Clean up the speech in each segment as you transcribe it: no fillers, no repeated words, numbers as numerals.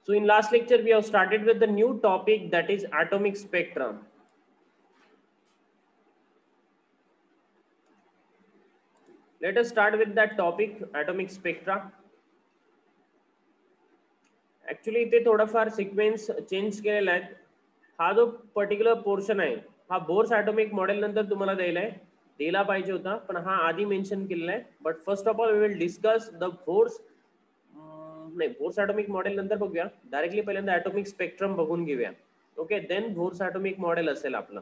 So in last lecture, we have started with the new topic, that is atomic spectrum. Let us start with that topic, atomic spectra. Actually इथे थोडाफार sequence change केलेला आहे. हा जो particular portion आहे हा bourse atomic model नंतर तुम्हाला दिला पाहिजे होता, पण हा आधी मेन्शन केलेला आहे. But first of all we will discuss the Bohr's नाही, बोर्स ॲटॉमिक मॉडेल नंतर बघूया. डायरेक्टली पहिल्यांदा ॲटॉमिक स्पेक्ट्रम बघून घेऊया. Okay, then Bohr's atomic model असेल आपलं.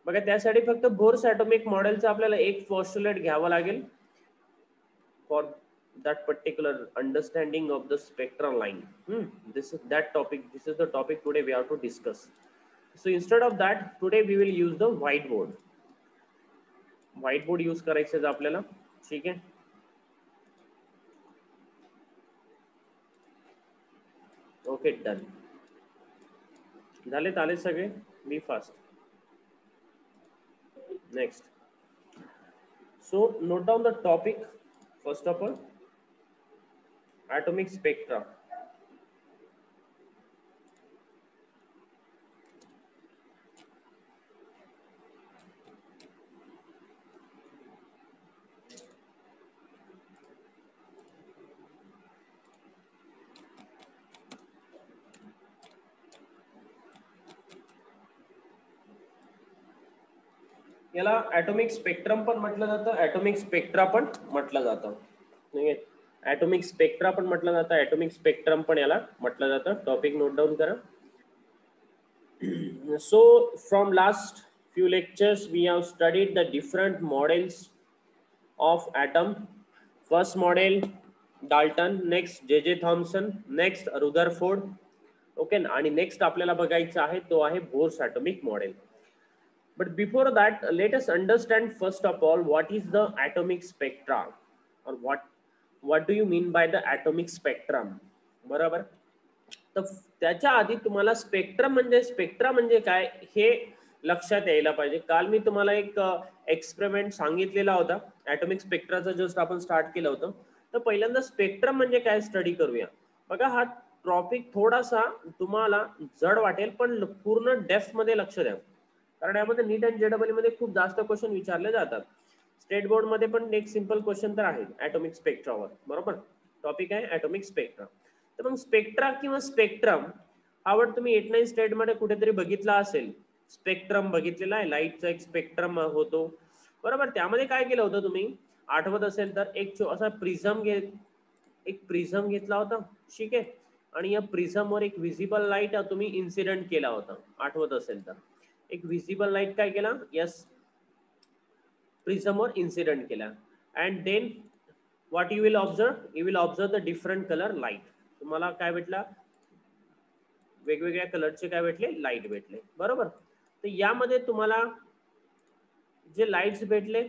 बघा, त्यासाठी फक्त बोर्स ॲटॉमिक मॉडेलचा आपल्याला एक पोस्टुलेट घ्यावा लागेल for that particular understanding of the spectral line. This is that topic. This is the topic today we have to discuss. So instead of that, today we will use the whiteboard. Whiteboard use करायचं आहे आपल्याला. ठीक आहे. Okay, done. झाले आले सगळे. बी fast. Next. So note down the topic. First of all, atomic spectra. याला atomic spectrum पण म्हटलं जातं, ॲटॉमिक स्पेक्ट्रा पण म्हटलं जातं. ॲटॉमिक स्पेक्ट्रा पण म्हटलं जातं, ॲटॉमिक स्पेक्ट्रम पण याला म्हटलं जातं. टॉपिक नोट डाऊन करा. So from last few lectures we have studied the different models of atom. First model Dalton, next J.J. Thomson, next Rutherford. Okay, आणि नेक्स्ट आपल्याला बघायचा आहे तो आहे Bohr's atomic model. But before that, let us understand first of all what is the atomic spectra, or what do you mean by the atomic spectrum. बरोबर. तर त्याच्या आधी तुम्हाला स्पेक्ट्रम म्हणजे काय हे लक्षात यायला पाहिजे. काल मी तुम्हाला एक एक्सपेरिमेंट सांगितलेला होता, ॲटॉमिक स्पेक्ट्राचा जस्ट आपण स्टार्ट केलं होतं. तर पहिल्यांदा स्पेक्ट्रम म्हणजे काय स्टडी करूया. बघा, हा टॉपिक थोडासा तुम्हाला जड वाटेल, पण पूर्ण डेप्थ मध्ये लक्ष द्या, कारण यामध्ये नीट आणि जेडबल मध्ये खूप जास्त क्वेश्चन विचारले जातात. स्टेट बोर्ड मध्ये पण एक सिंपल क्वेश्चन तर आहे ॲटॉमिक स्पेक्ट्रावर. बरोबर, टॉपिक आहे ॲटॉमिक स्पेक्ट्रा. तर मग स्पेक्ट्रा किंवा स्पेक्ट्रम हा वर्ड तुम्ही 8-9 स्टेट मध्ये कुठेतरी बघितला असेल. स्पेक्ट्रम बघितलेला आहे, लाईटचा एक स्पेक्ट्रम होतो. बरोबर, त्यामध्ये काय केलं होतं तुम्ही आठवत असेल तर एक असा प्रिझम घेतला होता. ठीक आहे, आणि या प्रिझमवर एक व्हिजिबल लाईट तुम्ही इन्सिडेंट केला होता, आठवत असेल तर. एक व्हिजिबल लाईट काय केला, यस, प्रिझमवर इन्सिडेंट केला. And then what you will observe the different colour light. तुम्हाला काय भेटला, वेगवेगळ्या कलरचे काय भेटले, लाईट भेटले. बरोबर, तर यामध्ये तुम्हाला जे लाईट्स भेटले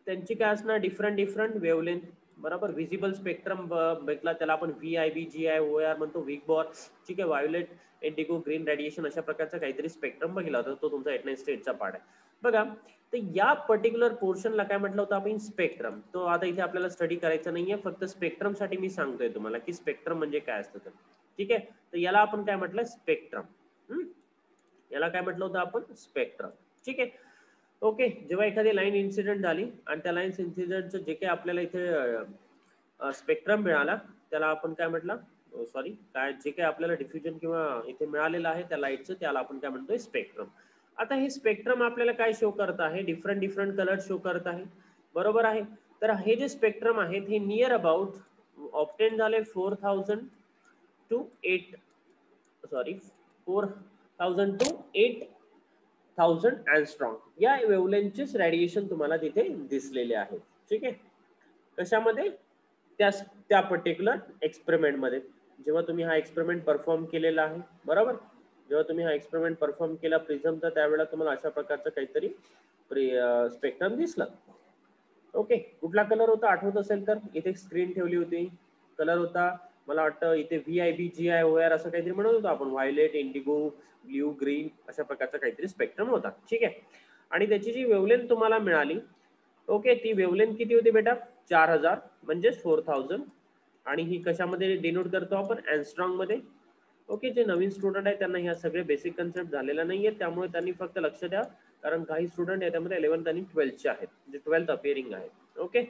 त्यांची काय असणार, डिफरंट वेवलेंथ. बरोबर, व्हिजिबल स्पेक्ट्रम भेटला, त्याला आपण VIB GI OR म्हणतो, विक बॉर. ठीक आहे, व्हायोलेट, इंडिगो, ग्रीन रेडिएशन, अशा प्रकारचा काहीतरी स्पेक्ट्रम बघितला होता. तो तुमचा 8-9 स्टेटचा पार्ट आहे. बघा, तर या पर्टिक्युलर पोर्शनला काय म्हटलं होतं आपण, स्पेक्ट्रम. तो आता इथे आपल्याला स्टडी करायचा नाहीये, फक्त स्पेक्ट्रम साठी मी सांगतोय तुम्हाला की स्पेक्ट्रम म्हणजे काय असतं तर. ठीक आहे, तर याला आपण काय म्हटलं, स्पेक्ट्रम. याला काय म्हटलं होतं आपण, स्पेक्ट्रम. ठीक आहे. ओके, जेव्हा एखादी लाईन इन्सिडेंट झाली आणि त्या लाईन इन्सिडेंटचं जे काही आपल्याला इथे स्पेक्ट्रम मिळाला त्याला आपण काय म्हटलं, सॉरी, काय जे काही आपल्याला डिफ्युजन किंवा इथे मिळालेलं आहे त्या लाईटचं, त्याला आपण काय म्हणतोय, स्पेक्ट्रम. आता हे स्पेक्ट्रम आपल्याला काय शो करत आहे, डिफरंट कलर शो करत आहे. बरोबर आहे. तर हे जे स्पेक्ट्रम आहेत हे नियर अबाउट ऑब्टेन झाले 4000 to 8000 अँगस्ट्रॉम या वेव्हलेंथचेच रेडिएशन तुम्हाला तिथे दिसलेले आहेत. ठीक आहे, कशामध्ये, त्या पर्टिक्युलर एक्सपेरिमेंट मध्ये. जेव्हा तुम्ही हा एक्सपेरिमेंट परफॉर्म केलेला आहे, बरोबर, जेव्हा तुम्ही हा एक्सपेरिमेंट परफॉर्म केला प्रिझमचा, त्यावेळेला तुम्हाला अशा प्रकारचं काहीतरी स्पेक्ट्रम दिसला. ओके, कुठला कलर होता आठवत असेल तर, इथे स्क्रीन ठेवली होती, कलर होता मला वाटतं इथे VIB GI OR असं काहीतरी म्हणत होतो आपण, व्हायोलेट, इंडिगो, ब्ल्यू, ग्रीन, अशा प्रकारचा काहीतरी स्पेक्ट्रम होता. ठीक आहे, आणि त्याची जी वेवलेंथ तुम्हाला मिळाली, ओके, ती वेवलेंथ किती होती बेटा, 4000 म्हणजे 4000. आणि ही कशामध्ये डिनोट करतो आपण, अँगस्ट्रॉम मध्ये. ओके, जे नवीन स्टुडंट आहे त्यांना ह्या सगळे बेसिक कन्सेप्ट झालेला नाहीये, त्यामुळे त्यांनी फक्त लक्ष द्या, कारण काही स्टुडंट याच्यामध्ये 11th आणि 12th आहेत, जे 12th अपिअरिंग आहेत. ओके,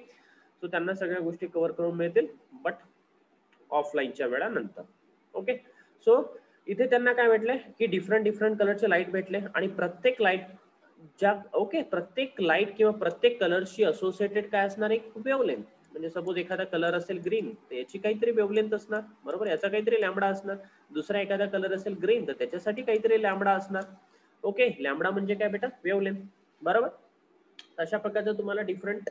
सो त्यांना सगळ्या गोष्टी कव्हर करून मिळतील, बट ऑफलाईनच्या वेळानंतर. ओके, सो इथे त्यांना काय भेटले की डिफरंट कलरचे लाईट भेटले, आणि प्रत्येक लाईट ज्या प्रत्येक लाईट किंवा प्रत्येक कलरशी असोसिएटेड काय असणार, एक वेवलेंथ. म्हणजे सपोज एखादा कलर असेल ग्रीन, तर याची काहीतरी वेवलेंथ असणार, बरोबर, याचा काहीतरी लॅम्बडा असणार. दुसरा एखादा कलर असेल ग्रीन, तर त्याच्यासाठी काहीतरी लॅम्बडा असणार. ओके, लॅम्बडा म्हणजे काय बेटा, वेवलेंथ, बरोबर. अशा प्रकारचं तुम्हाला डिफरंट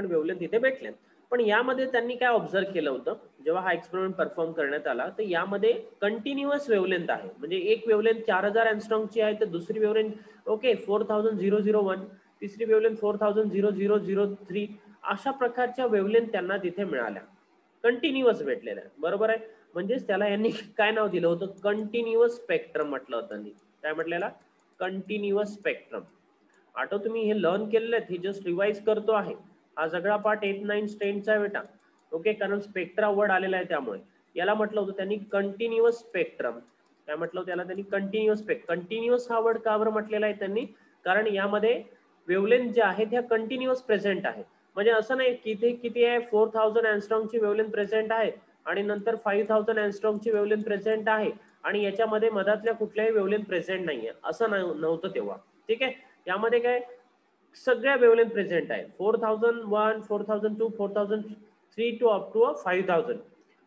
वेवलेंथ इथे भेटले. पण यामध्ये त्यांनी काय ऑब्झर्व केलं होतं, जेव्हा हा एक्सपेरिमेंट परफॉर्म करण्यात आला, तर यामध्ये कंटिन्युअस वेवलेंथ आहे. म्हणजे एक वेवलेंथ 4000 अँगस्ट्रॉमची आहे, तर दुसरी वेवलेंथ 4000 तिसरी वेवलेंथ 4000 अशा प्रकारच्या वेवलेंथ त्यांना तिथे मिळाल्या, कंटिन्युअस भेटलेल्या, बरोबर आहे. म्हणजेच त्याला यांनी काय नाव दिलं होतं, कंटिन्युअस स्पेक्ट्रम म्हटलं होतं. त्यांनी काय म्हटलेला, कंटिन्युअस स्पेक्ट्रम. आठव तुम्ही हे लर्न केलेलं आहे, हे जस्ट रिवाइज करतो आहे. हा सगळा पार्ट 8, 9, 10चा आहे बेटा. ओके, कारण स्पेक्ट्रा वर्ड आलेला आहे, त्यामुळे याला म्हटलं होतं त्यांनी कंटिन्युअस स्पेक्ट्रम. काय म्हटलं होतं त्याला त्यांनी, कंटिन्युअस कंटिन्युअस हा वर्ड का बरं म्हटलेला आहे त्यांनी, कारण यामध्ये वेवलेंथ जे आहे त्या कंटिन्युअस प्रेझेंट आहे. म्हणजे असं नाही की इथे किती आहे, 4000 अँगस्ट्रॉमची वेवलेंथ प्रेझेंट आहे, आणि नंतर 5000 अँगस्ट्रॉमची वेवलेंथ प्रेझेंट आहे, आणि याच्यामध्ये मधातल्या कुठल्याही वेवलेंथ प्रेझेंट नाहीये, असं नव्हतं तेव्हा. ठीक आहे, यामध्ये काय सगळ्या वेवलेंथ प्रेझेंट आहे, 4001, 4002, 4003 टू अप टू 5000.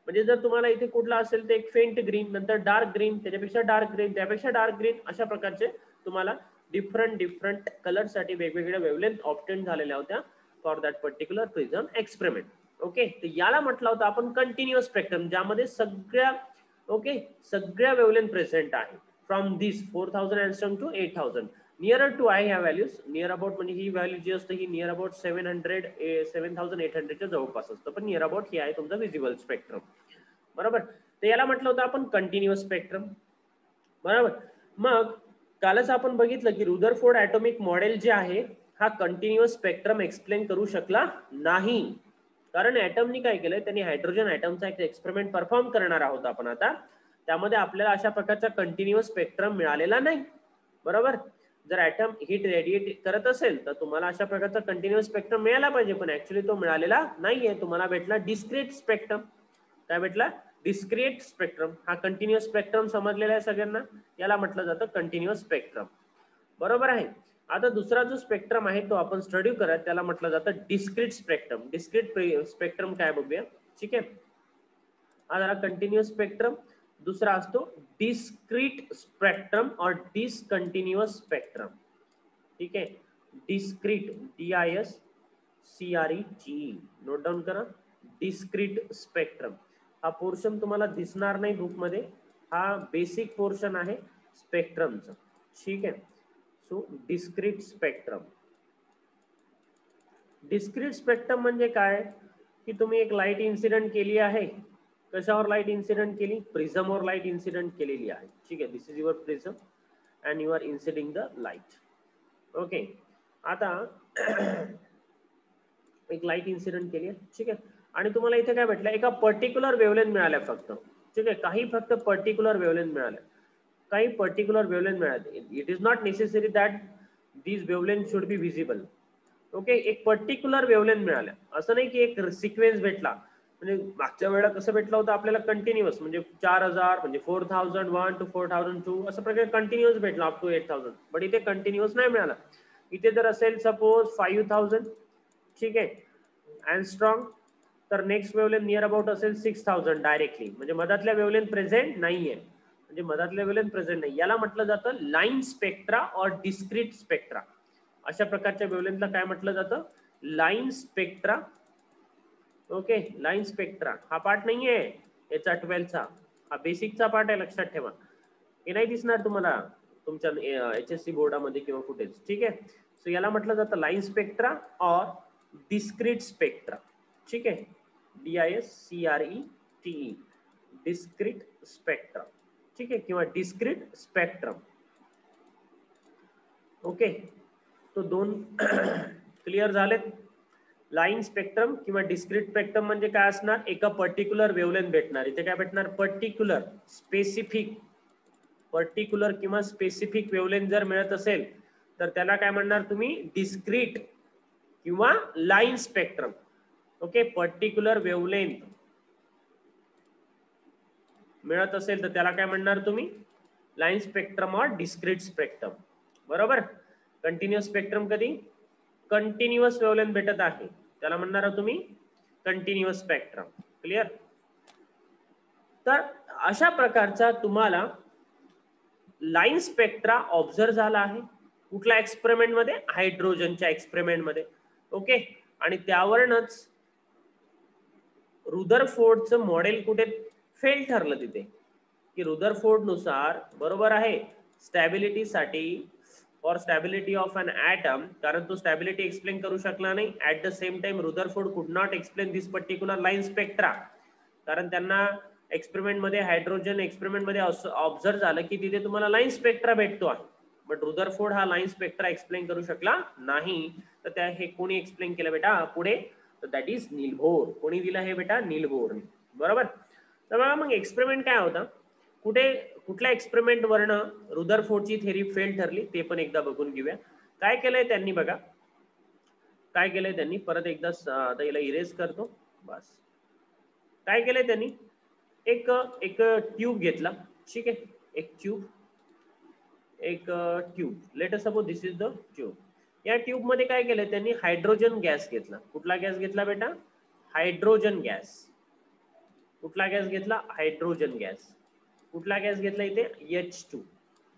म्हणजे जर तुम्हाला इथे कुठला असेल तर एक फेंट ग्रीन, नंतर डार्क ग्रीन, त्याच्यापेक्षा डार्क ग्रीन, त्यापेक्षा डार्क ग्रीन, अशा प्रकारचे तुम्हाला डिफरंट कलरसाठी वेगवेगळ्या वेवलेंथ ऑब्टेन झालेल्या होत्या for that particular prism experiment. Okay, तर याला म्हटलं होतं आपण कंटिन्युअस स्पेक्ट्रम, ज्यामध्ये सगळ्या वेवलेंथ प्रेझेंट आहे, from this 4000 angstrom to 8000. Nearer to I ह्या व्हॅल्यूज, नियर अबाउट म्हणजे ही व्हॅल्यू जी असते ही नियर अबाउट 7800च्या जवळपास असतं, पण नियर अबाउट ही आहे तुमचा विजिबल स्पेक्ट्रम, बरोबर. तर याला म्हटलं होतं आपण कंटिन्युअस स्पेक्ट्रम, बरोबर. मग कालच आपण बघितलं की रुदरफोर्ड ॲटॉमिक मॉडेल जे आहे, हा कंटिन्युअस स्पेक्ट्रम एक्सप्लेन करू शकला नाही, कारण ॲटमनी काय केलंय, त्यांनी हायड्रोजन ॲटमचा एक एक्सपेरिमेंट परफॉर्म करणार आहोत आपण आता, त्यामध्ये आपल्याला अशा प्रकारचा कंटिन्युअस स्पेक्ट्रम मिळालेला नाही, बरोबर. जर ॲटम हीट रेडिएट करत असेल तर तुम्हाला अशा प्रकारचा कंटिन्युअस स्पेक्ट्रम मिळाला पाहिजे, पण ऍक्च्युली तो मिळालेला नाहीये, तुम्हाला भेटला डिस्क्रीट स्पेक्ट्रम. काय भेटला, डिस्क्रीट स्पेक्ट्रम. हा कंटिन्युअस स्पेक्ट्रम समजलेला आहे सगळ्यांना, याला म्हटलं जातं कंटिन्युअस स्पेक्ट्रम, बरोबर आहे. आता दुसरा जो स्पेक्ट्रम आहे तो आपण स्टडी करत, त्याला म्हटलं जातं डिस्क्रीट स्पेक्ट्रम. डिस्क्रीट स्पेक्ट्रम काय बघूया, ठीक आहे. हा झाला कंटिन्युअस स्पेक्ट्रम. दूसरा असतो डिस्क्रीट स्पेक्ट्रम और डिसकंटिन्युअस स्पेक्ट्रम. ठीक है, डिस्क्रीट, DISCRET, नोट डाउन करा, डिस्क्रीट स्पेक्ट्रम. हा पोर्शन तुम्हाला दिसणार नाही बुक मध्ये, हा बेसिक पोर्शन आहे स्पेक्ट्रमचा. ठीक आहे, so discrete spectrum. Discrete spectrum म्हणजे काय, की तुम्ही एक लाईट इन्सिडेंट केली आहे, कशावर लाईट इन्सिडेंट केली, प्रिझमवर लाईट इन्सिडेंट केलेली आहे. ठीक आहे, this is your prism and you are inciding the light. Okay, आता एक लाईट इन्सिडेंट केली आहे, ठीक आहे, आणि तुम्हाला इथे काय भेटलं, एका पर्टिक्युलर वेवलेंथ मिळाल्या फक्त. ठीक आहे, काही फक्त पर्टिक्युलर वेवलेंथ मिळाल्या, काही पर्टिक्युलर वेवलेंथ मिळाले. It is not necessary that these wavelength should be visible. Okay, एक पर्टिक्युलर वेवलेंथ मिळाल्या, असं नाही की एक सिक्वेन्स भेटला. म्हणजे मागच्या वेळेला कसं भेटलं होतं आपल्याला कंटिन्युअस, म्हणजे 4000 म्हणजे 4001 टू 4002 असं प्रकारे कंटिन्युअस भेटला अप टू 8000, बट इथे कंटिन्युअस नाही मिळाला. इथे जर असेल सपोज 5000, ठीक आहे, अँगस्ट्रॉम, तर नेक्स्ट वेवलेंथ नियर अबाउट असेल 6000 डायरेक्टली, म्हणजे मधातल्या वेवलेंथ प्रेझेंट नाहीये, म्हणजे मधातल्या वेवलेंथ प्रेझेंट नाही. याला म्हटलं जातं लाईन स्पेक्ट्रा और डिस्क्रीट स्पेक्ट्रा. अशा प्रकारच्या वेवलेंथला काय म्हटलं जातं, line spectra. Okay, line spectra हा पार्ट नाहीये याचा 12चा, हा बेसिकचा पार्ट आहे, लक्षात ठेवा. हे नाही दिसणार तुम्हाला तुमच्या HSC बोर्डामध्ये किंवा कुठेच. ठीक आहे, सो याला म्हटलं जातं लाईन स्पेक्ट्रा और डिस्क्रीट स्पेक्ट्रा. ठीक आहे, DISCRET, डिस्क्रीट स्पेक्ट्रम. ठीक आहे, किंवा डिस्क्रीट स्पेक्ट्रम. ओके, तो दोन क्लिअर झालेत. लाईन स्पेक्ट्रम किंवा डिस्क्रीट स्पेक्ट्रम म्हणजे काय असणार, एका पर्टिक्युलर वेवलेंथ भेटणार. इथे काय भेटणार, पर्टिक्युलर किंवा स्पेसिफिक वेवलेंथ जर मिळत असेल तर त्याला काय म्हणणार तुम्ही, डिस्क्रीट किंवा line spectrum. Okay, particular wavelength मिळत असेल तर त्याला काय म्हणणार तुम्ही, लाईन स्पेक्ट्रम और डिस्क्रीट स्पेक्ट्रम. बरोबर. कंटिन्युअस स्पेक्ट्रम कधी, कंटिन्युअस वेवलेंथ भेटत आहे त्याला म्हणणार तुम्ही कंटिन्युअस स्पेक्ट्रम. क्लिअर. तर अशा प्रकारचा तुम्हाला लाईन स्पेक्ट्रा ऑब्झर्व झाला आहे. कुठल्या एक्सपेरिमेंट मध्ये, हायड्रोजनच्या एक्सपेरिमेंट मध्ये. ओके, आणि त्यावरच रुदरफोर्डचं मॉडेल कुठे फेल ठरलं तिथे, की रुदरफोर्ड नुसार, बरोबर आहे, स्टॅबिलिटीसाठी, for stability of an atom, कारण तो स्टॅबिलिटी एक्सप्लेन करू शकला नाही. At the same time Rutherford could not explain this particular line spectra, कारण त्यांना एक्सपेरिमेंट मध्ये, हायड्रोजन एक्सपेरिमेंट मध्ये ऑब्झर्व झालं की तिथे तुम्हाला लाईन स्पेक्ट्रा भेटतो आहे. बट रुदरफोर्ड हा लाईन स्पेक्ट्रा एक्सप्लेन करू शकला नाही. तर त्या हे कोणी एक्सप्लेन केलं बेटा पुढे, तर दॅट इज नील बोर. कोणी दिलं हे बेटा, नील बोर. बरोबर. तर बघा मग एक्सपेरिमेंट काय होता, कुठल्या एक्सपेरिमेंट वरनं रुदरफोर्डची थेरी फेल ठरली ते पण एकदा बघून घेऊया. काय केलंय त्यांनी, बघा काय केलंय त्यांनी, परत एकदा आता याला इरेज करतो. बस. काय केलंय त्यांनी, एक ट्यूब घेतला. ठीक आहे, एक tube, let us suppose this is the tube. या ट्यूब मध्ये काय केलं त्यांनी, हायड्रोजन गॅस घेतला. कुठला गॅस घेतला बेटा, हायड्रोजन गॅस. कुठला गॅस घेतला, हायड्रोजन गॅस. कुठला गॅस घेतला इथे, H2,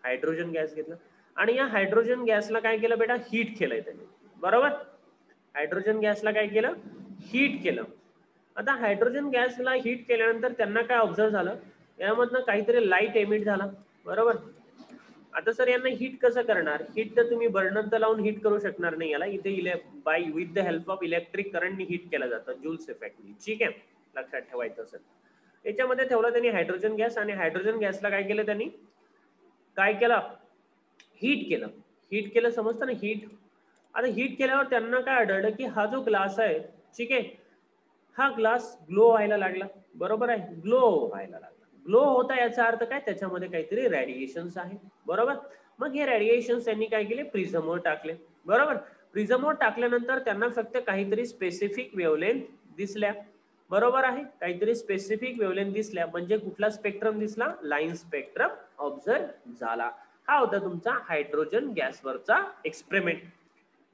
हायड्रोजन गॅस घेतला. आणि या हायड्रोजन गॅसला काय केलं बेटा, हीट केलंय त्यांनी. बरोबर. हायड्रोजन गॅसला काय केलं, हीट केलं. आता हायड्रोजन गॅसला हीट केल्यानंतर त्यांना काय ऑब्झर्व झालं, यामधनं काहीतरी लाईट एमिट झाला. बरोबर. आता सर यांना हीट कसं करणार, हीट तर तुम्ही बर्नर तर लावून हीट करू शकणार नाही याला, इथे by with the help of electric करंटनी हीट केलं जातं, जूल्स इफेक्टनी. ठीक आहे, लक्षात ठेवायचं असेल. याच्यामध्ये ठेवला त्यांनी हायड्रोजन गॅस, आणि हायड्रोजन गॅसला काय केलं त्यांनी, काय केलं, हीट केलं. समजतं ना, हीट. आता हीट केल्यावर त्यांना काय आढळलं की हा जो ग्लास आहे, ठीक आहे, हा ग्लास ग्लो व्हायला लागला. बरोबर आहे, ग्लो व्हायला लागला. ग्लो होता याचा अर्थ काय, त्याच्यामध्ये काहीतरी रेडिएशन्स आहे. बरोबर. मग हे रेडिएशन्स त्यांनी काय केले, प्रिझमवर टाकले. बरोबर. प्रिझमवर टाकल्यानंतर त्यांना फक्त काहीतरी स्पेसिफिक वेवलेंथ दिसल्या. बरोबर आहे, काहीतरी स्पेसिफिक वेवलेंथ दिसल्या, म्हणजे कुठला स्पेक्ट्रम दिसला, लाईन स्पेक्ट्रम ऑब्झर्व झाला. हा होता तुमचा हायड्रोजन गॅसवरचा एक्सपेरिमेंट.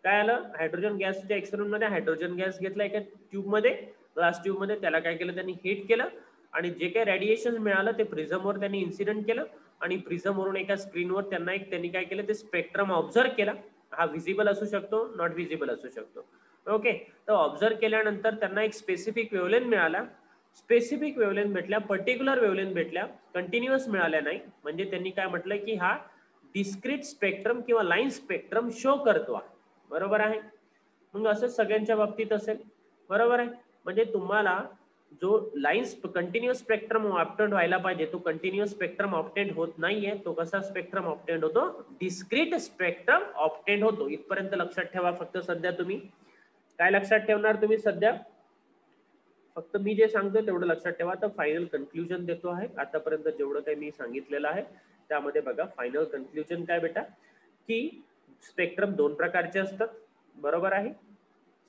काय आलं, हायड्रोजन गॅसच्या एक्सपेरिमेंट मध्ये हायड्रोजन गॅस घेतला एका ट्यूब मध्ये, ग्लास ट्यूब मध्ये, त्याला काय केलं त्यांनी, हीट केलं, आणि जे काही रेडिएशन मिळालं ते प्रिझमवर त्यांनी इन्सिडेंट केलं, आणि प्रिझमवरून एका स्क्रीनवर त्यांनी काय केलं, ते स्पेक्ट्रम ऑब्झर्व केला. हा विजिबल असू शकतो, नॉट विजिबल असू शकतो. ओके. तर ऑब्झर्व केल्यानंतर त्यांना एक स्पेसिफिक वेवलेंथ मिळाला. स्पेसिफिक वेवलेंथ भेटल्या, पर्टिक्युलर वेवलेंथ भेटल्या, कंटिन्युअस मिळाल्या नाही. म्हणजे त्यांनी काय म्हटलं की हा डिस्क्रीट स्पेक्ट्रम किंवा लाईन स्पेक्ट्रम शो करतो आहे. बरोबर आहे. मग असं सगळ्यांच्या बाबतीत असेल. बरोबर आहे. म्हणजे तुम्हाला जो लाईन कंटिन्युअस स्पेक्ट्रम ऑब्टेंड व्हायला पाहिजे, तो कंटिन्युअस स्पेक्ट्रम ऑब्टेंड होत नाहीये. तो कसा स्पेक्ट्रम ऑब्टेंड होतो, डिस्क्रीट स्पेक्ट्रम ऑब्टेंड होतो. इथपर्यंत लक्षात ठेवा. फक्त सध्या तुम्ही काय लक्षात ठेवणार, तुम्ही सध्या फक्त मी जे सांगतो तेवढं लक्षात ठेवा. तर फायनल कन्क्लुजन देतो आहे. आतापर्यंत जेवढं काही मी सांगितलेलं आहे त्यामध्ये बघा, फायनल कन्क्लुजन काय बेटा, की स्पेक्ट्रम दोन प्रकारचे असतात. बरोबर आहे.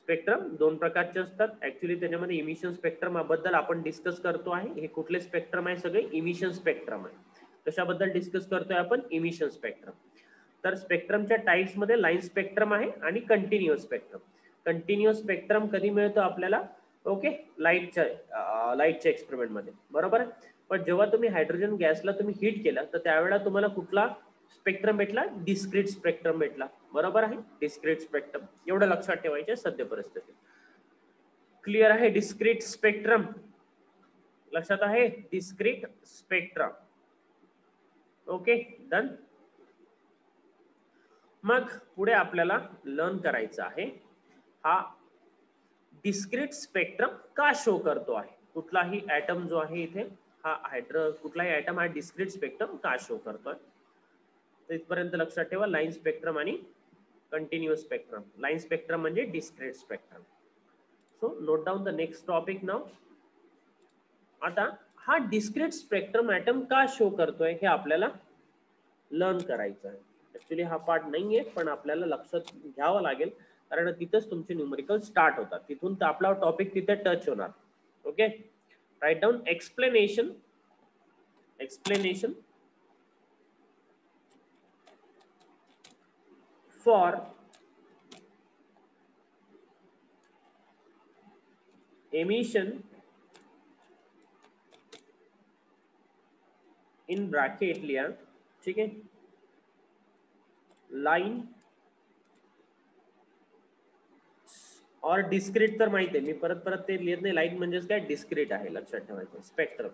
स्पेक्ट्रम दोन प्रकारचे असतात. ऍक्च्युली त्याच्यामध्ये इमिशन स्पेक्ट्रम बद्दल आपण डिस्कस करतो आहे. हे कुठले स्पेक्ट्रम आहे, सगळे इमिशन स्पेक्ट्रम आहे. कशाबद्दल डिस्कस करतोय आपण, इमिशन स्पेक्ट्रम. तर स्पेक्ट्रमच्या टाइप्स मध्ये लाईन स्पेक्ट्रम आहे आणि कंटिन्युअस स्पेक्ट्रम. कंटिन्युअस स्पेक्ट्रम कधी मिळतो आपल्याला, ओके, लाईटच्या एक्सपेरिमेंट मध्ये. बरोबर आहे. पण जेव्हा तुम्ही हायड्रोजन गॅसला तुम्ही हीट केला, तर त्यावेळेला तुम्हाला कुठला स्पेक्ट्रम भेटला, डिस्क्रीट स्पेक्ट्रम भेटला. बरोबर आहे, डिस्क्रीट स्पेक्ट्रम. एवढं लक्षात ठेवायचे सध्या परिस्थितीत. क्लिअर आहे. डिस्क्रीट स्पेक्ट्रम लक्षात आहे, डिस्क्रीट स्पेक्ट्रम. Okay, done. मग पुढे आपल्याला लर्न करायचं आहे, हा डिस्क्रीट स्पेक्ट्रम का शो करतो आहे. कुठलाही ऍटम जो आहे इथे, हा कुठलाही ऍटम हा डिस्क्रीट स्पेक्ट्रम का शो करतोय. इथपर्यंत लक्षात ठेवा. लाईन स्पेक्ट्रम आणि कंटिन्युअस स्पेक्ट्रम. लाईन स्पेक्ट्रम म्हणजे discrete spectrum. So note down the next topic now. आता हा डिस्क्रीट स्पेक्ट्रम ॲटम का शो करतोय हे आपल्याला लर्न करायचं आहे. ऍक्च्युली हा पार्ट नाहीये, पण आपल्याला लक्षात घ्यावं लागेल, कारण तिथंच तुमचे न्यूमेरिकल स्टार्ट होतात. तिथून तर आपला टॉपिक तिथे टच होणार. Okay, right down explanation for emission in bracket लिया. ठीक आहे, लाईन और डिस्क्रीट तर माहिती आहे, मी परत परत ते लिहित नाही. लाईन म्हणजेच काय, डिस्क्रीट आहे, लक्षात ठेवायचं. Spectrum.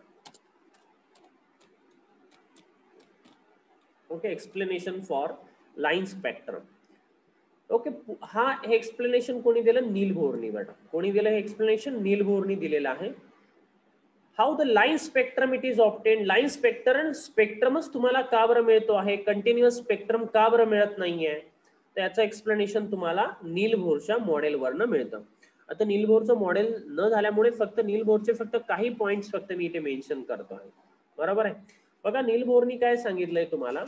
Okay, explanation for line spectrum. Okay, हा हे एक्सप्लेनेशन कोणी दिलं? नील बोरनी. बेटा कोणी दिलं हे एक्सप्लेनेशन? नील बोरनी दिलेलं आहे. How the line spectrum it is obtain. Line स्पेक्ट्रमच तुम्हाला का बरं मिळतो आहे, कंटिन्युअस स्पेक्ट्रम का बरं मिळत नाहीये, त्याचं एक्सप्लेनेशन तुम्हाला नील बोरच्या मॉडेलवरनं मिळतं. आता नील बोरचं मॉडेल न झाल्यामुळे फक्त नील बोरचे फक्त काही पॉइंट्स फक्त मी इथे मेन्शन करतो आहे. बरोबर आहे. बघा, नील बोरनी काय सांगितलंय तुम्हाला,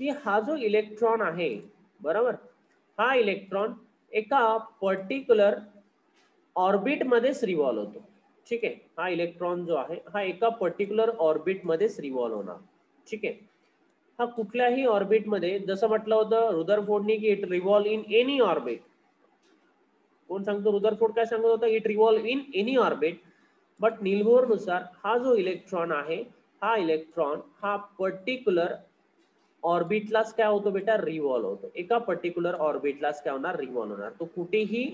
की हा जो इलेक्ट्रॉन आहे, बरोबर, हा इलेक्ट्रॉन एका पर्टिक्युलर ऑर्बिट मध्येच रिव्हॉल्व होतो. ठीक आहे, हा इलेक्ट्रॉन जो आहे हा एका पर्टिक्युलर ऑर्बिट मध्येच रिव्हॉल्व होणार. ठीक आहे, हा कुठल्याही ऑर्बिट मध्ये, जसं म्हटलं होतं रुदरफोर्डनी की it revolve in any orbit. कोण सांगतो? रुदरफोर्ड काय सांगत होता? It revolve in any orbit. But Niels Bohr नुसार हा जो इलेक्ट्रॉन आहे, हा इलेक्ट्रॉन हा पर्टिक्युलर ऑर्बिटलाच काय होतो बेटा? रिव्हॉल्व होतो. एका पर्टिक्युलर ऑर्बिटलाच काय होणार? रिव्हॉल्व होणार. तो कुठेही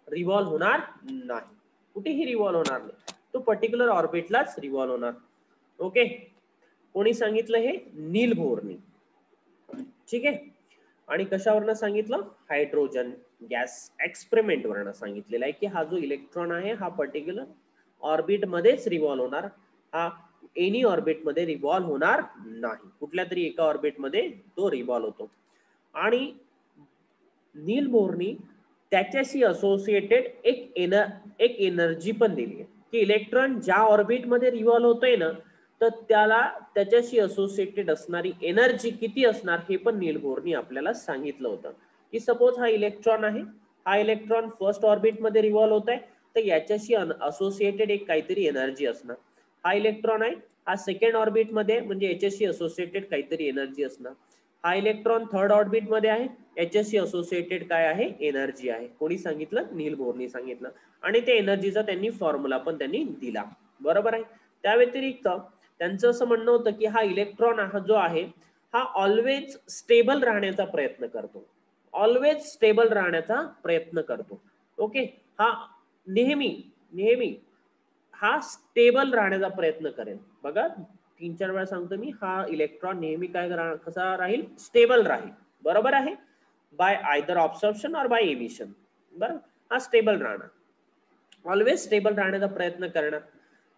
रिव्हॉल्व होणार नाही. कुठेही रिव्हॉल्व होणार नाही, तो पर्टिक्युलर ऑर्बिटलाच रिव्हॉल्व होणार. ओके, कोणी सांगितलं हे? नील बोरनी. ठीक आहे, आणि कशावरनं सांगितलं? हायड्रोजन गॅस एक्सपेरिमेंट वरनं सांगितलेलं आहे, की हा जो इलेक्ट्रॉन आहे हा पर्टिक्युलर ऑर्बिट मध्येच रिव्हॉल्व होणार. हा एनी ऑर्बिट मध्ये रिव्हॉल्व होणार नाही. कुठल्या तरी एका ऑर्बिट मध्ये तो रिव्हॉल्व होतो. आणि नील बोरनी त्याच्याशी असोसिएटेड एक एनर्जी पण दिली आहे, की इलेक्ट्रॉन ज्या ऑर्बिट मध्ये रिव्हॉल्व होतोय ना, तर त्याला त्याच्याशी असोसिएटेड असणारी एनर्जी किती असणार हे पण नील बोरनी आपल्याला सांगितलं होतं. की सपोज हा इलेक्ट्रॉन आहे, हा इलेक्ट्रॉन फर्स्ट ऑर्बिट मध्ये रिव्हॉल्व होत आहे, तर याच्याशी असोसिएटेड एक काहीतरी एनर्जी असणार. हा इलेक्ट्रॉन आहे, हा सेकंड ऑर्बिट मध्ये, म्हणजे याच्याशी असोसिएटेड काहीतरी एनर्जी असणार. हा इलेक्ट्रॉन थर्ड ऑर्बिट मध्ये आहे, याच्याशी असोसिएटेड काय आहे? एनर्जी आहे. कोणी सांगितलं? नील बोरनी सांगितलं. आणि त्या एनर्जीचा त्यांनी फॉर्म्युला पण त्यांनी दिला. बरोबर आहे. त्या व्यतिरिक्त त्यांचं असं म्हणणं होतं की हा इलेक्ट्रॉन हा जो आहे हा ऑलवेज स्टेबल राहण्याचा प्रयत्न करतो. ऑलवेज स्टेबल राहण्याचा प्रयत्न करतो. ओके, हा नेहमी नेहमी हा स्टेबल राहण्याचा प्रयत्न करेल. बघा, 3-4 वेळा सांगतो मी, हा इलेक्ट्रॉन नेहमी काय कसा राहील? स्टेबल राहील. बरोबर आहे. बाय आयदर ऑब्झर्प्शन और बाय एमिशन. बरोबर, हा स्टेबल राहणार, ऑलवेज स्टेबल राहण्याचा प्रयत्न करणार.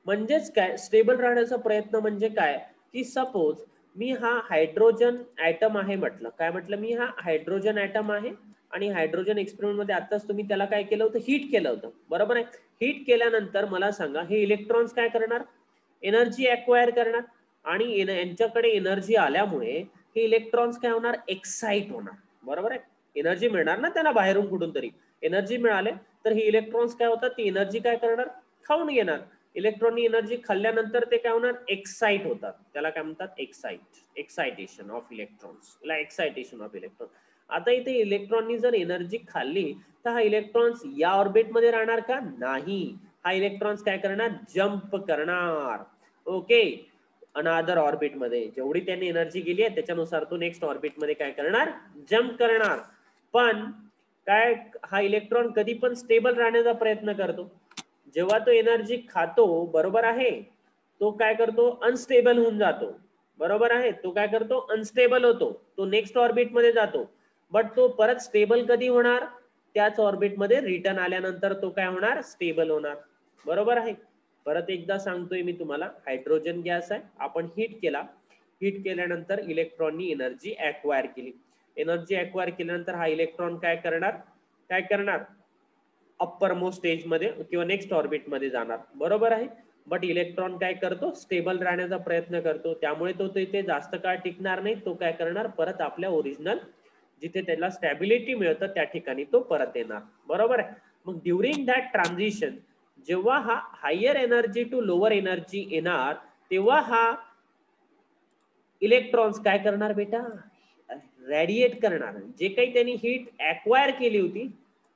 म्हणजेच काय स्टेबल राहण्याचा प्रयत्न? म्हणजे काय, की सपोज मी हा हायड्रोजन ॲटम आहे म्हटलं. काय म्हटलं मी? हा हायड्रोजन ॲटम आहे, आणि हायड्रोजन एक्सपेरिमेंट मध्ये आताच तुम्ही त्याला काय केलं होतं? हीट केलं होतं. बरोबर आहे. हीट केल्यानंतर मला सांगा, हे इलेक्ट्रॉन्स काय करणार? एनर्जी अक्वायर करणार. आणि यांच्याकडे एनर्जी आल्यामुळे हे इलेक्ट्रॉन्स काय होणार? एक्साइट होणार. बरोबर आहे. एनर्जी मिळणार ना त्यांना बाहेरून कुठून तरी. एनर्जी मिळाले तर ही इलेक्ट्रॉन्स काय होतात? ती एनर्जी काय करणार? खाऊन घेणार. इलेक्ट्रॉननी एनर्जी खाल्ल्यानंतर ते काय होणार? एक्साइट होतात. त्याला काय म्हणतात? Excitation of electrons. Excitation of electron. आता इथे इलेक्ट्रॉननी जर एनर्जी खाल्ली तर हा इलेक्ट्रॉन्स या ऑर्बिट मध्ये राहणार का? नाही. हा इलेक्ट्रॉन्स काय करणार? जम्प करणार. ओके, अनदर ऑर्बिट मध्ये. जेवढी त्यांनी एनर्जी गेली आहे त्याच्यानुसार तो नेक्स्ट ऑर्बिट मध्ये काय करणार? जम्प करणार. पण काय, हा इलेक्ट्रॉन कधी पण स्टेबल राहण्याचा प्रयत्न करतो. जेव्हा तो एनर्जी खातो, बरोबर आहे, तो काय करतो? अनस्टेबल होऊन जातो. बरोबर आहे. तो काय करतो? अनस्टेबल होतो. तो नेक्स्ट ऑर्बिट मध्ये जातो. बट तो परत स्टेबल कधी होणार? त्याच ऑर्बिट मध्ये रिटर्न आल्यानंतर तो काय होणार? स्टेबल होणार. बरोबर आहे. परत एकदा सांगतोय मी तुम्हाला, हायड्रोजन गॅस आहे, आपण हीट केला. हीट केल्यानंतर इलेक्ट्रॉननी एनर्जी अक्वायर केली. एनर्जी अक्वायर केल्यानंतर हा इलेक्ट्रॉन काय करणार? अप्पर मोस्ट स्टेज मध्ये किंवा नेक्स्ट ऑर्बिट मध्ये जाणार, बरोबर आहे. बट इलेक्ट्रॉन काय करतो, स्टेबल राहण्याचा प्रयत्न करतो, त्यामुळे तो तिथे जास्त काळ टिकणार नाही. तो काय करणार, परत आपल्या ओरिजिनल जिथे त्याला स्टॅबिलिटी मिळतं त्या ठिकाणी तो परत येणार, बरोबर आहे. मग ड्युरिंग दॅट ट्रान्झिशन जेव्हा हा higher energy to lower energy येणार, तेव्हा हा इलेक्ट्रॉन्स काय करणार बेटा, रेडिएट करणार. जे काही त्यांनी हीट ॲक्वायर केली होती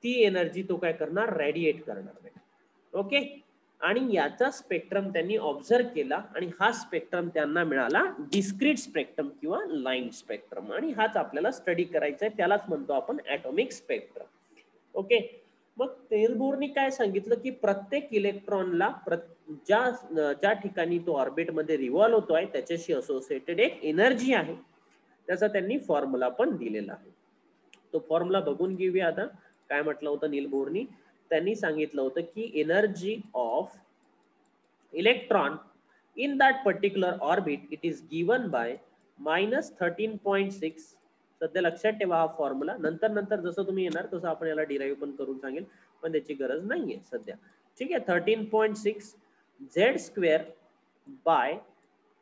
ती एनर्जी तो काय करणार, रेडिएट करणार बेटा. ओके. आणि याचा स्पेक्ट्रम त्यांनी ऑब्झर्व केला आणि हा स्पेक्ट्रम त्यांना मिळाला डिस्क्रीट स्पेक्ट्रम किंवा लाईन स्पेक्ट्रम. आणि हाच आपल्याला स्टडी करायचा आहे, त्यालाच म्हणतो आपण ॲटॉमिक स्पेक्ट्रम. ओके. मग नेल बोरनी काय सांगितलं की प्रत्येक इलेक्ट्रॉनला ज्या ठिकाणी तो ऑर्बिटमध्ये रिव्हॉल्व होतोय त्याच्याशी असोसिएटेड एक एनर्जी आहे, त्याचा त्यांनी फॉर्म्युला पण दिलेला आहे. तो फॉर्म्युला बघून घेऊया आता. काय म्हटलं होतं नील बोरनी, त्यांनी सांगितलं होतं की energy of electron in that particular orbit it is given by -13.6. सध्या लक्षात ठेवा हा फॉर्म्युला, नंतर नंतर जसं तुम्ही येणार तसं आपण याला डिराईव्ह पण करून सांगेल, पण त्याची गरज नाहीये सध्या. ठीक आहे. 13.6 Z square by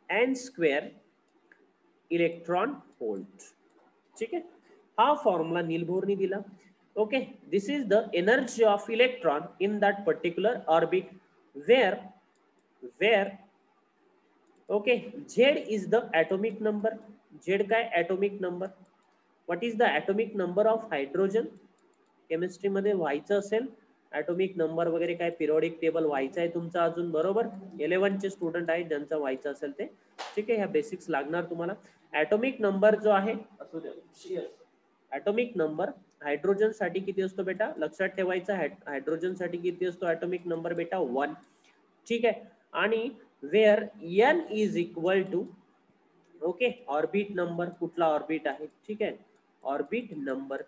N square electron volt. ठीक आहे. हा फॉर्म्युला नील बोरनी दिला. Okay. This is the energy of electron in that particular orbit where okay z is the atomic number. z काय, atomic number. what is the atomic number of hydrogen? Chemistry मध्ये व्हायचं असेल atomic number वगैरे काय, periodic table व्हायचं आहे तुमचं अजून, बरोबर. 11 चे स्टुडंट आहेत ज्यांचं व्हायचं असेल ते. ठीक आहे. ह्या बेसिक्स लागणार तुम्हाला. ॲटॉमिक नंबर जो आहे, ॲटॉमिक नंबर हायड्रोजन साठी किती असतो बेटा, लक्षात ठेवायचा. हायड्रोजन साठी किती असतो ॲटॉमिक नंबर बेटा, 1. ठीक आहे. आणि where n is equal to okay orbit number, कुठला ऑर्बिट आहे, ठीक आहे, ऑर्बिट नंबर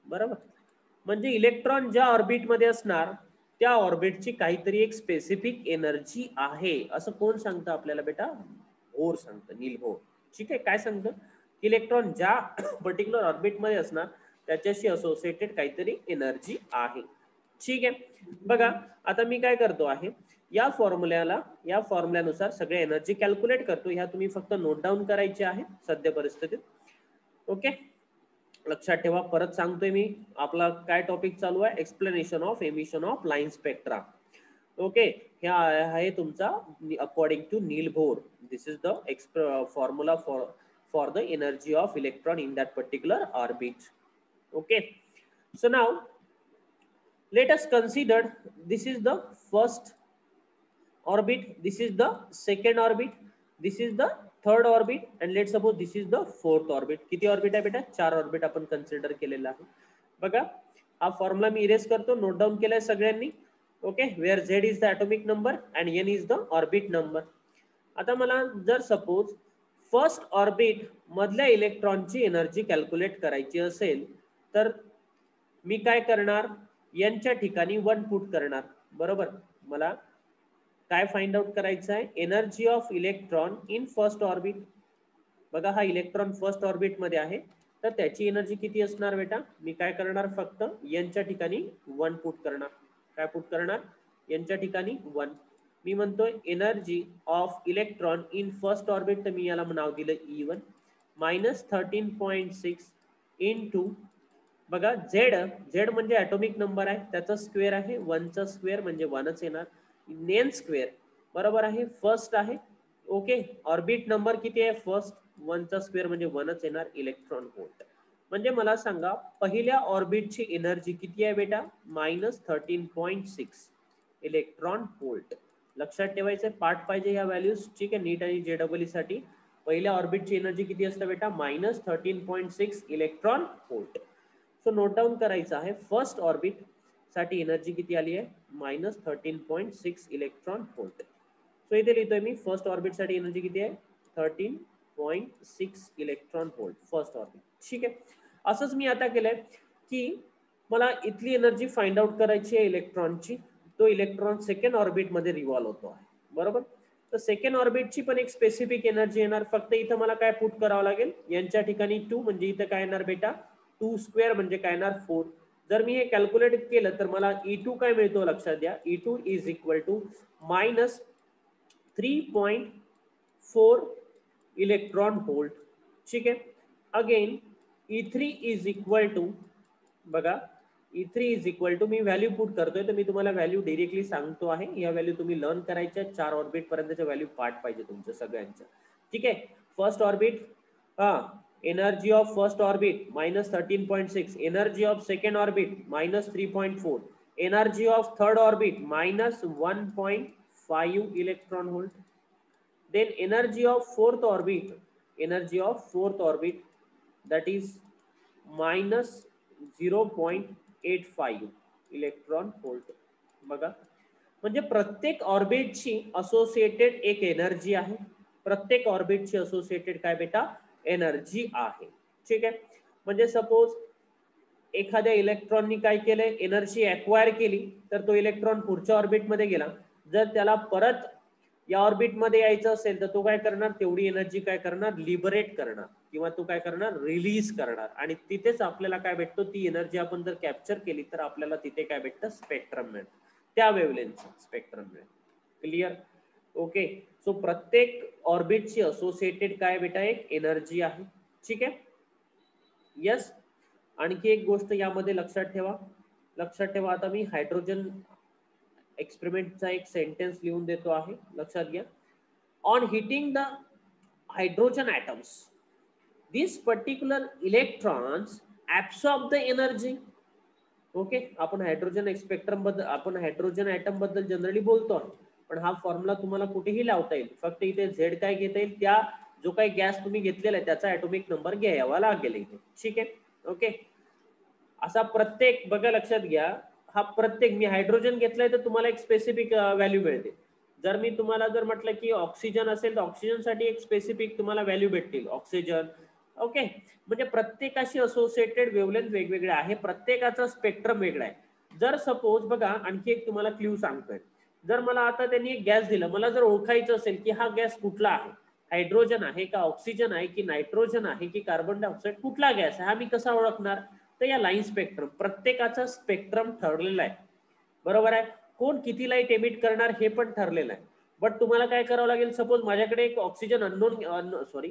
बरोबर. म्हणजे इलेक्ट्रॉन ज्या ऑर्बिट मध्ये असणार त्या ऑर्बिटची काहीतरी एक स्पेसिफिक एनर्जी आहे, असं कोण सांगतं आपल्याला बेटा, बोर सांगतं, नील बोर. ठीक आहे. काय सांगतं, इलेक्ट्रॉन ज्या पर्टिक्युलर ऑर्बिट मध्ये असणार त्याच्याशी असोसिएटेड काहीतरी एनर्जी आहे. ठीक आहे. बघा आता मी काय करतो आहे, या फॉर्म्युल्यानुसार सगळे एनर्जी कॅल्क्युलेट करतो. ह्या तुम्ही फक्त नोट डाऊन करायचे आहे सध्या परिस्थितीत. ओके. लक्षात ठेवा, परत सांगतोय मी, आपला काय टॉपिक चालू आहे, explanation of emission of line spectra. Okay. ह्या आहे तुमचा according to Niels Bohr. This is the formula for the energy of electron in that particular orbit. Okay. So now let us consider this is the first orbit, this is the second orbit, this is the third orbit, and let's suppose this is the fourth orbit. किती orbit आहे बेटा, 4 orbit आपण consider केलेला आहे. बघा हा formula मी erase करतो, नोट डाऊन केलाय सगळ्यांनी. Okay. Where z is the atomic number and n is the orbit number. आता मला जर सपोज फर्स्ट ऑर्बिट मधल्या इलेक्ट्रॉनची एनर्जी कॅल्क्युलेट करायची असेल तर मी काय करणार, यांच्या ठिकाणी 1 पुट करणार, बरोबर. मला काय फाइंड आउट करायचं आहे, energy of electron in first orbit. बघा हा इलेक्ट्रॉन फर्स्ट ऑर्बिट मध्ये आहे तर त्याची एनर्जी किती असणार बेटा, मी काय करणार, फक्त यांच्या ठिकाणी 1 पुट करणार. काय पुट करणार, यांच्या ठिकाणी 1. मी म्हणतोय energy of electron in first orbit, तर मी याला नाव दिलं E1 -13.6 इंटू, बघा झेड म्हणजे ॲटॉमिक नंबर आहे, त्याचा स्क्वेअर आहे, 1 चा स्क्वेअर म्हणजे 1च येणार, नेन स्क्वेअर, बरोबर आहे, फर्स्ट आहे. ओके. ऑर्बिट नंबर किती आहे, फर्स्ट, 1 चा स्क्वेअर म्हणजे 1च येणार, इलेक्ट्रॉन व्होल्ट. म्हणजे मला सांगा पहिल्या ऑर्बिटची एनर्जी किती आहे बेटा, -13.6 इलेक्ट्रॉन व्होल्ट. लक्षात ठेवायचं, पार्ट पाहिजे या व्हॅल्यूज. ठीक आहे. नीट आणि JEE साठी पहिल्या ऑर्बिटची एनर्जी किती असते बेटा, -13.6 electron volt. So note down करायचं आहे, फर्स्ट ऑर्बिट साठी एनर्जी किती आली आहे, -13.6 इलेक्ट्रॉन व्होल्ट. सो इथे लिहितोय मी फर्स्ट ऑर्बिट साठी एनर्जी किती आहे, 13.6 इलेक्ट्रॉन व्होल्ट फर्स्ट ऑर्बिट. ठीक आहे. असंच मी आता केलंय की मला इथली एनर्जी फाइंड आउट करायची आहे इलेक्ट्रॉनची. तो इलेक्ट्रॉन सेकंड ऑर्बिट मध्ये रिव्हॉल्व होतो आहे, बरोबर. तर सेकंड ऑर्बिटची पण एक स्पेसिफिक एनर्जी येणार, फक्त इथं मला काय पुट करावं लागेल, यांच्या ठिकाणी 2, म्हणजे इथं काय येणार बेटा 2² म्हणजे काय येणार 4. जर मी हे कॅल्क्युलेट केलं तर मला E2 काय मिळतो लक्षात द्या. E2 is equal to minus 3.4 electron volt. ठीक आहे. Again E3 is equal to बघा E3 इज इक्वल टू मी व्हॅल्यू पुट करतोय तर मी तुम्हाला व्हॅल्यू डायरेक्टली सांगतो आहे. या व्हॅल्यू तुम्ही लर्न करायच्या 4 ऑर्बिट पर्यंतच्या व्हॅल्यू पाठ पाहिजे तुमच्या सगळ्यांच्या. ठीक आहे. First orbit energy of first orbit minus 13.6, energy of second orbit minus 3.4, energy of third orbit minus 1.5 electron volt. Then energy of fourth orbit that is minus 0.85 electron volt. बघा म्हणजे प्रत्येक ऑर्बिटची असोसिएटेड एक एनर्जी आहे. प्रत्येक ऑर्बिटची associated काय बेटा energy आहे. ठीक आहे. म्हणजे सपोज एखाद्या इलेक्ट्रॉननी काय केलंय एनर्जी एक्वायर केली तर तो इलेक्ट्रॉन पुढच्या ऑर्बिटमध्ये गेला. जर त्याला परत या ऑर्बिटमध्ये यायचं असेल तर तो काय करणार तेवढी एनर्जी काय करणार लिबरेट करणार किंवा तो काय करणार रिलीज करणार आणि तिथेच आपल्याला काय भेटतो ती एनर्जी आपण जर कॅप्चर केली तर आपल्याला तिथे काय भेटतं स्पेक्ट्रम मिळतं. त्या वेव्हलेंथचं स्पेक्ट्रम मिळेल. क्लिअर. ओके. सो प्रत्येक ऑर्बिटची असोसिएटेड काय बेटा एक एनर्जी आहे. ठीक आहे. यस. आणखी एक गोष्ट यामध्ये लक्षात ठेवा आता मी हायड्रोजन एक्सपेरिमेंटचा एक सेंटेन्स लिहून देतो आहे. लक्षात घ्या. On hitting the hydrogen atoms this particular electrons absorb the energy. Okay. आपण हायड्रोजन स्पेक्ट्रम बद्दल आपण हायड्रोजन ॲटम बद्दल जनरली बोलतो पण हा फॉर्म्युला तुम्हाला कुठेही लावता येईल. फक्त इथे झेड काय घेता येईल त्या जो काही गॅस तुम्ही घेतलेला आहे त्याचा ॲटॉमिक नंबर घ्यावा लागेल इथे. ठीक आहे. ओके. असा प्रत्येक बघा लक्षात घ्या हा प्रत्येक मी हायड्रोजन घेतलाय तर तुम्हाला एक स्पेसिफिक व्हॅल्यू मिळते. जर मी तुम्हाला जर म्हटलं की ऑक्सिजन असेल तर ऑक्सिजनसाठी एक स्पेसिफिक तुम्हाला व्हॅल्यू भेटतील ऑक्सिजन. ओके. म्हणजे प्रत्येकाशी असोसिएटेड वेव्हलेंथ वेगवेगळे आहे. प्रत्येकाचा स्पेक्ट्रम वेगळा आहे. जर सपोज बघा आणखी एक तुम्हाला क्ल्यू सांगतोय. जर मला आता त्यांनी एक गॅस दिलं मला जर ओळखायचं असेल की हा गॅस कुठला आहे हायड्रोजन आहे का ऑक्सिजन आहे की नायट्रोजन आहे की कार्बन डायऑक्साईड कुठला गॅस आहे हा मी कसा ओळखणार तर या लाईन स्पेक्ट्रम प्रत्येकाचा स्पेक्ट्रम ठरलेला आहे. बरोबर आहे. कोण किती लाईट एमिट करणार हे पण ठरलेलं आहे. बट तुम्हाला काय करावं लागेल सपोज माझ्याकडे एक ऑक्सिजन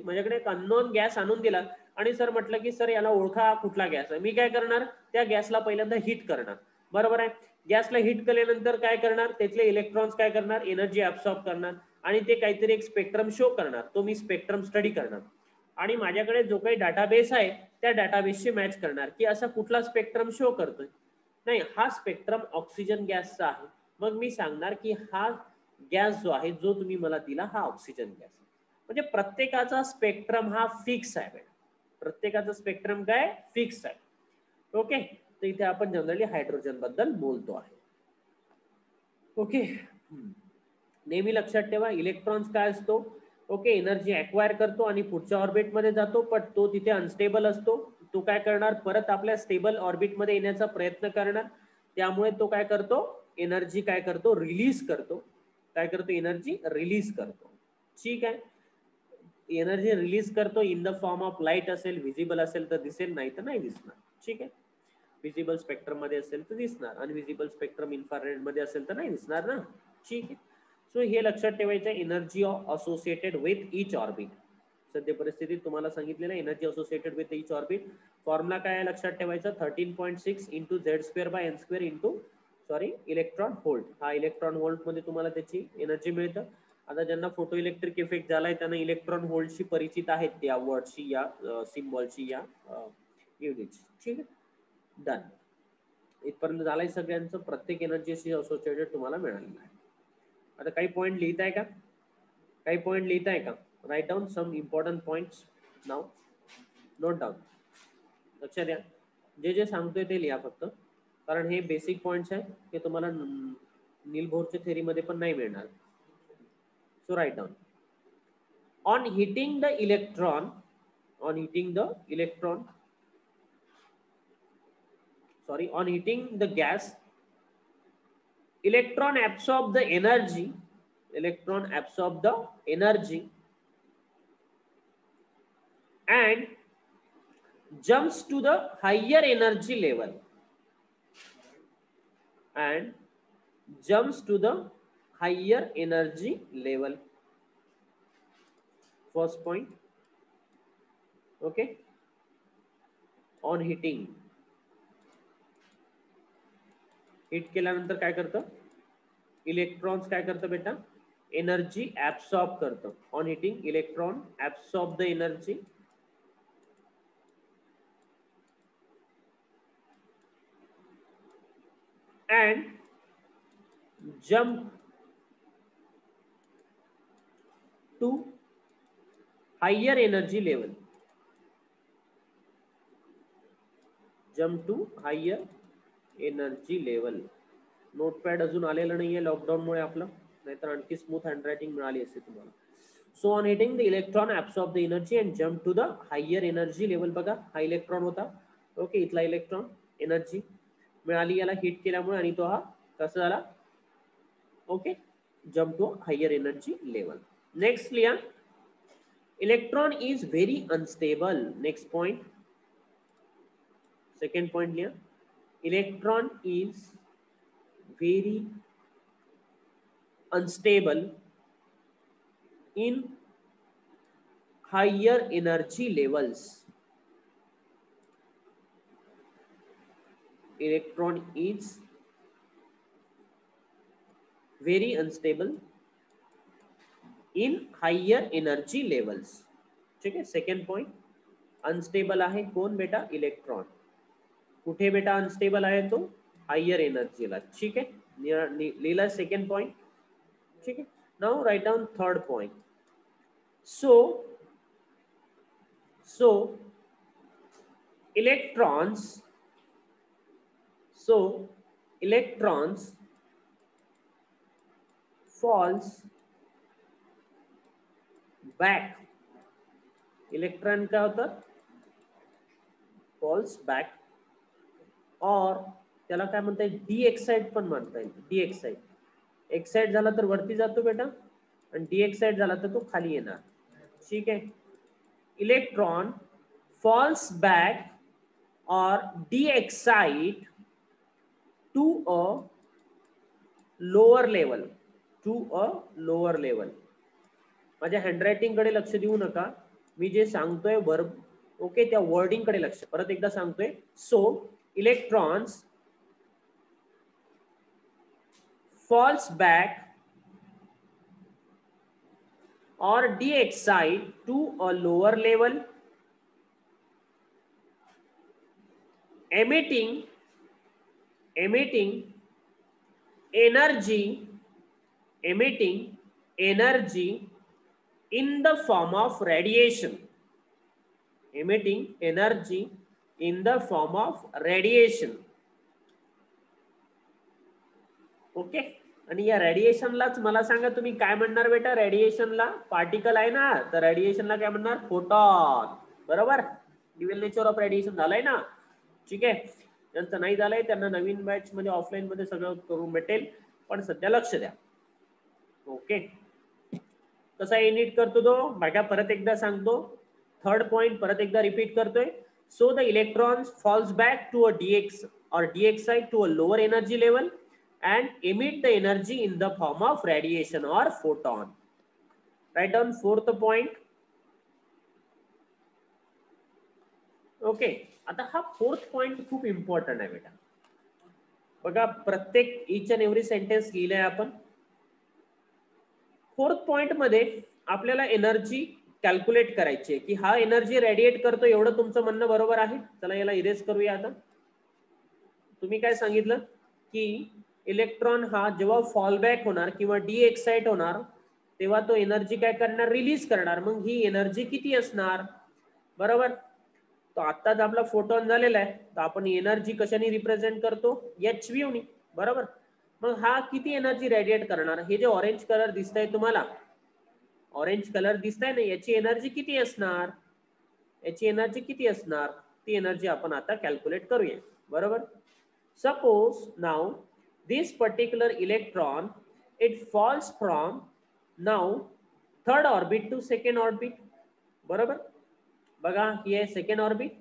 माझ्याकडे एक अननोन गॅस आणून दिला आणि सर म्हटलं की सर याला ओळखा कुठला गॅस आहे. मी काय करणार त्या गॅसला पहिल्यांदा हिट करणार. बरोबर आहे. गॅसला हिट केल्यानंतर काय करणार त्यातले इलेक्ट्रॉन्स काय करणार एनर्जी ऍब्सॉर्ब करणार आणि ते काहीतरी एक स्पेक्ट्रम शो करणार. तो मी स्पेक्ट्रम स्टडी करणार आणि माझ्याकडे जो काही डाटाबेस आहे त्या डाटाबेसशी मॅच करणार की असा कुठला स्पेक्ट्रम शो करतोय. नाही हा स्पेक्ट्रम ऑक्सिजन गॅसचा आहे. मग मी सांगणार की हा गॅस जो आहे जो तुम्ही मला दिला हा ऑक्सिजन गॅस. म्हणजे प्रत्येकाचा स्पेक्ट्रम हा फिक्स आहे. प्रत्येकाचा स्पेक्ट्रम काय फिक्स आहे. ओके. तर इथे आपण जनरली हायड्रोजन बद्दल बोलतो आहे. ओके. नेहमी लक्षात ठेवा इलेक्ट्रॉन्स काय असतो ओके एनर्जी एक्वायर करतो आणि पुढच्या ऑर्बिटमध्ये जातो पण तो तिथे अनस्टेबल असतो. तो काय करणार परत आपल्या स्टेबल ऑर्बिटमध्ये येण्याचा प्रयत्न करणार. त्यामुळे तो काय करतो एनर्जी काय करतो रिलीज करतो. काय करतो एनर्जी रिलीज करतो. ठीक आहे. एनर्जी रिलीज करतो in the form of light असेल व्हिजिबल असेल तर दिसेल नाही तर नाही दिसणार. ठीक आहे. विजिबल स्पेक्ट्रम मध्ये असेल तर दिसणार अनविजिबल स्पेक्ट्रम इन्फ्रारेड मध्ये असेल तर नाही दिसणार ना. ठीक आहे. सो हे लक्षात ठेवायचं energy associated with each orbit. सध्या परिस्थितीत तुम्हाला सांगितलेलं energy associated with each orbit formula काय लक्षात ठेवायचा 13.6 into Z² into electron volt. हा इलेक्ट्रॉन व्होल्ट मध्ये तुम्हाला त्याची एनर्जी मिळतं. आता ज्यांना फोटो इलेक्ट्रिक इफेक्ट झालाय त्यांना इलेक्ट्रॉन व्होल्टशी परिचित आहेत त्या वर्डशी या सिम्बॉलशी या युनिटची. ठीक आहे. डन. इथपर्यंत झालंय सगळ्यांचं. प्रत्येक एनर्जीशी असोसिएटेड तुम्हाला मिळालेलं आहे. आता काही पॉइंट लिहिताय का write down some important points now note down. लक्षात द्या जे जे सांगतोय ते लिहा फक्त कारण हे बेसिक पॉइंट्स आहे ते तुम्हाला नील बोरच्या थेअरीमध्ये पण नाही मिळणार. So write down on hitting the electron on heating the gas electron absorb the energy and jumps to the higher energy level and jumps to the higher energy level. First point. Okay, on hitting, hit केल्यानंतर काय करतं, electrons काय करतं बेटा, energy absorb करतं. On hitting electron absorb the energy and jump to higher energy level. Jump to higher energy level. Notepad अजून आलेलं नाहीये लॉकडाऊन मुळे आपलं, नाहीतर आणखी स्मूथ हँडरायटिंग मिळाली असते तुम्हाला. So on hitting the electron absorb the energy and jump to the higher energy level. बघा हा इलेक्ट्रॉन होता. ओके, इथला इलेक्ट्रॉन एनर्जी मिळाली याला हिट केल्यामुळे आणि तो हा कसा झाला. Okay, jump to higher energy level. Next लिहा, electron is very unstable. Next point, second point लिहा, electron is very unstable in higher energy levels. Electron is very unstable in higher energy levels. ठीक है. Second point, unstable आहे कोण बेटा, electron. कुठे बेटा unstable आहे तो, हायर एनर्जीला. ठीक आहे, लिहिला सेकंड पॉइंट. ठीक आहे. Now write down third point. so electrons falls back. Electron काय होतं, फॉल्स बॅक, और त्याला काय म्हणता येईल, डी एक्साइट पण म्हणता येईल. डी एक्साइट, एक्साइट झाला तर वरती जातो बेटा आणि डी एक्साइट झाला तर तो खाली येणार. ठीक आहे. इलेक्ट्रॉन फॉल्स बॅक और de-excite to a lower level. To a lower level. माझ्या हँडरायटिंग कडे लक्ष देऊ नका, मी जे सांगतोय वर्ब, ओके, त्या वर्डिंग कडे लक्ष. परत एकदा सांगतोय. So electrons falls back or de-excite to a lower level, emitting energy in the form of radiation. Emitting energy in the form of radiation. Okay. आणि या रेडिएशनलाच मला सांगा तुम्ही काय म्हणणार बेटा, रेडिएशनला पार्टिकल आहे ना, तर रेडिएशनला काय म्हणणार, फोटॉन. बरोबर, ड्युअल नेचर ऑफ रेडिएशन झालंय ना. ठीक आहे. ज्यांचं नाही झालंय त्यांना नवीन बॅच मध्ये ऑफलाईन मध्ये सगळं करून भेटेल, पण सध्या लक्ष द्या. ओके, कसा युनिट करतो तो बघा, परत एकदा सांगतो. थर्ड पॉइंट परत एकदा रिपीट करतोय. So the electrons falls back to a de-excite to a lower energy level and emit the energy in the form of radiation or photon. Write down fourth point. Okay, आता हा fourth point खूप important आहे बेटा. बघा प्रत्येक each and every sentence लिहिलंय आपण. Fourth point मध्ये आपल्याला एनर्जी कॅल्क्युलेट करायची आहे, की हा एनर्जी रेडिएट करतो, एवढं तुमचं म्हणणं बरोबर आहे. चला याला इरेज करूया. आता तुम्ही काय सांगितलं की इलेक्ट्रॉन हा जेव्हा फॉल बॅक होणार किंवा डी एक्साइट होणार तेव्हा तो एनर्जी काय करणार, रिलीज करणार. मग ही एनर्जी किती असणार, बरोबर. तो आत्ताच आपला फोटॉन झालेला आहे, तर आपण एनर्जी कशाने रिप्रेझेंट करतो, HV नी. बरोबर. मग हा किती एनर्जी रेडिएट करणार, हे जे ऑरेंज कलर दिसतंय तुम्हाला, ऑरेंज कलर दिसतंय ना, याची एनर्जी किती असणार, याची एनर्जी किती असणार, ती एनर्जी आपण आता कॅल्क्युलेट करूया. बरोबर. Suppose now this particular electron, it falls from now third orbit to second orbit. बरोबर. बघा ही आहे सेकंड ऑर्बिट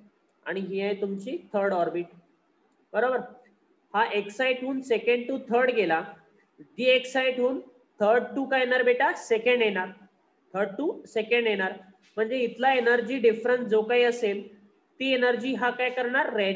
आणि ही आहे तुमची थर्ड ऑर्बिट. बरोबर. हा एक्साइट होऊन सेकंड टू थर्ड गेला, दी एक्साइट होऊन थर्ड टू काय येणार बेटा, सेकंड येणार, थर्ड टू सेकंड येणार. म्हणजे इथला एनर्जी डिफरन्स जो काही असेल ती एनर्जी हा काय करणार, रेडिएट